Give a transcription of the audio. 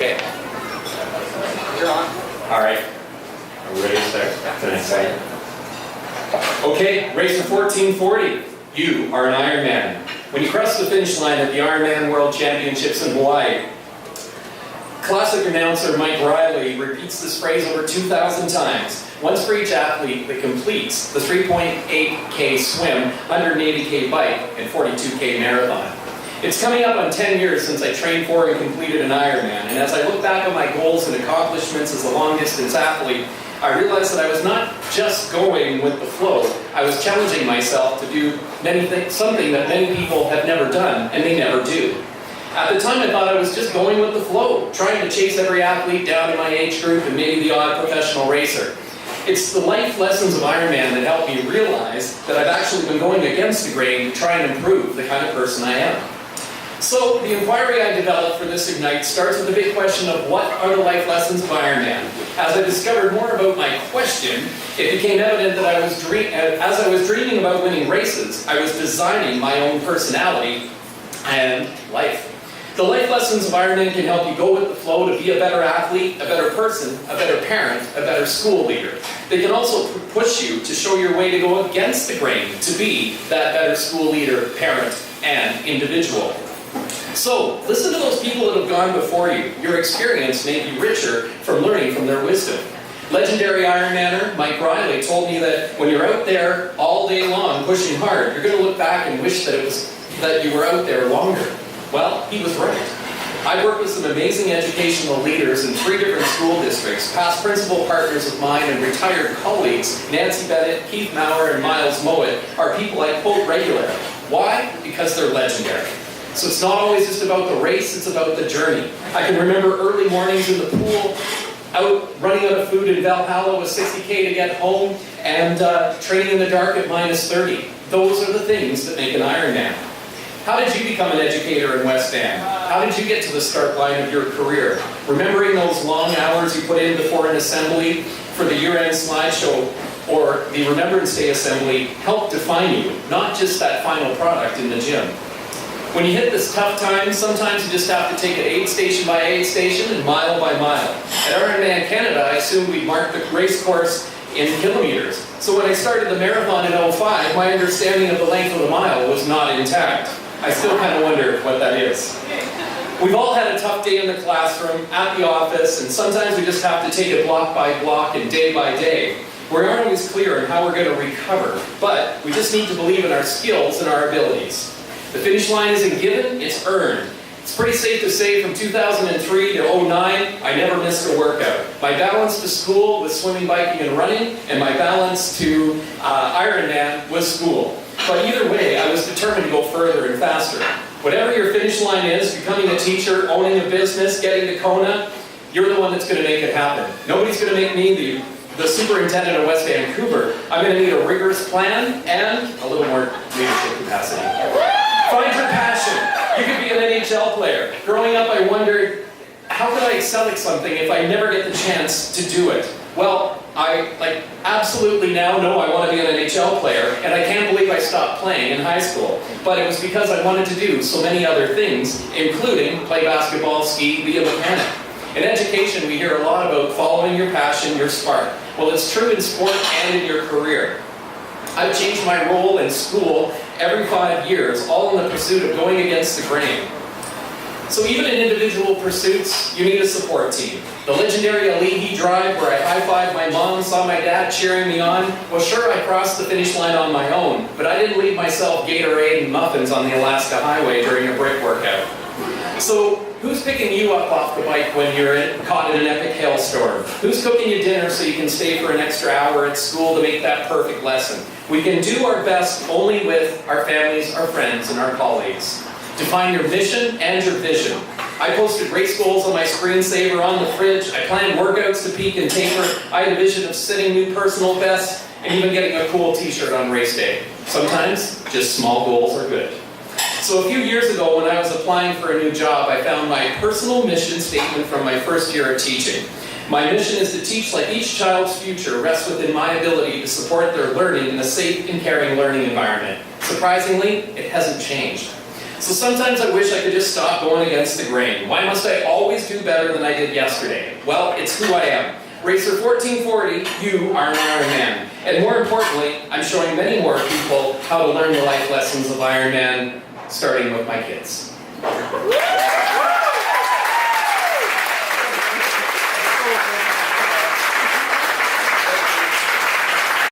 Okay. You're on. All right. Are we ready to start? Can I say? Okay, race for 1440. You are an Ironman. When you cross the finish line at the Ironman World Championships in Hawaii, classic announcer Mike Riley repeats this phrase over 2,000 times. Once for each athlete that completes the 3.8K swim, 180K bike, and 42K marathon. It's coming up on 10 years since I trained for and completed an Ironman, and as I look back on my goals and accomplishments as a long-distance athlete, I realized that I was not just going with the flow. I was challenging myself to do something that many people have never done, and they never do. At the time, I thought I was just going with the flow, trying to chase every athlete down in my age group and maybe the odd professional racer. It's the life lessons of Ironman that helped me realize that I've actually been going against the grain to try and improve the kind of person I am. So the inquiry I developed for this Ignite starts with the big question of what are the life lessons of Ironman? As I discovered more about my question, it became evident that as I was dreaming about winning races, I was designing my own personality and life. The life lessons of Ironman can help you go with the flow to be a better athlete, a better person, a better parent, a better school leader. They can also push you to show your way to go against the grain to be that better school leader, parent, and individual. So, listen to those people that have gone before you. Your experience may be richer from learning from their wisdom. Legendary Ironmaner Mike Riley told me that when you're out there all day long pushing hard, you're going to look back and wish that you were out there longer. Well, he was right. I've worked with some amazing educational leaders in 3 different school districts, past principal partners of mine and retired colleagues. Nancy Bennett, Keith Maurer, and Miles Mowat are people I quote regularly. Why? Because they're legendary. So it's not always just about the race, it's about the journey. I can remember early mornings in the pool, out running out of food in Valhalla with 60K to get home, and training in the dark at -30. Those are the things that make an Ironman. How did you become an educator in West Van? How did you get to the start line of your career? Remembering those long hours you put in before an assembly for the year-end slideshow or the Remembrance Day assembly helped define you, not just that final product in the gym. When you hit this tough time, sometimes you just have to take it aid station by aid station and mile by mile. At Ironman Canada, I assumed we'd mark the race course in kilometers. So when I started the marathon in 2005, my understanding of the length of the mile was not intact. I still kind of wonder what that is. We've all had a tough day in the classroom, at the office, and sometimes we just have to take it block by block and day by day. We aren't always clear on how we're going to recover, but we just need to believe in our skills and our abilities. The finish line isn't given, it's earned. It's pretty safe to say from 2003 to 2009, I never missed a workout. My balance to school was swimming, biking, and running, and my balance to Ironman was school. But either way, I was determined to go further and faster. Whatever your finish line is, becoming a teacher, owning a business, getting to Kona, you're the one that's going to make it happen. Nobody's going to make me the superintendent of West Vancouver. I'm going to need a rigorous plan and a little more leadership capacity. Find your passion. You could be an NHL player. Growing up, I wondered, how could I excel at something if I never get the chance to do it? Well, I absolutely now know I want to be an NHL player, and I can't believe I stopped playing in high school. But it was because I wanted to do so many other things, including play basketball, ski, be a mechanic. In education, we hear a lot about following your passion, your spark. Well, it's true in sport and in your career. I've changed my role in school every 5 years, all in the pursuit of going against the grain. So even in individual pursuits, you need a support team. The legendary Alihi Drive, where I high-fived my mom, saw my dad cheering me on. Well, sure, I crossed the finish line on my own, but I didn't leave myself Gatorade and muffins on the Alaska Highway during a brick workout. So who's picking you up off the bike when you're caught in an epic hailstorm? Who's cooking you dinner so you can stay for an extra hour at school to make that perfect lesson? We can do our best only with our families, our friends, and our colleagues. Define your mission and your vision. I posted race goals on my screensaver on the fridge. I planned workouts to peak and taper. I had a vision of setting new personal bests and even getting a cool t-shirt on race day. Sometimes, just small goals are good. So a few years ago, when I was applying for a new job, I found my personal mission statement from my first year of teaching. My mission is to teach like each child's future rests within my ability to support their learning in a safe and caring learning environment. Surprisingly, it hasn't changed. So sometimes I wish I could just stop going against the grain. Why must I always do better than I did yesterday? Well, it's who I am. Racer 1440, you are an Ironman. And more importantly, I'm showing many more people how to learn the life lessons of Ironman, starting with my kids.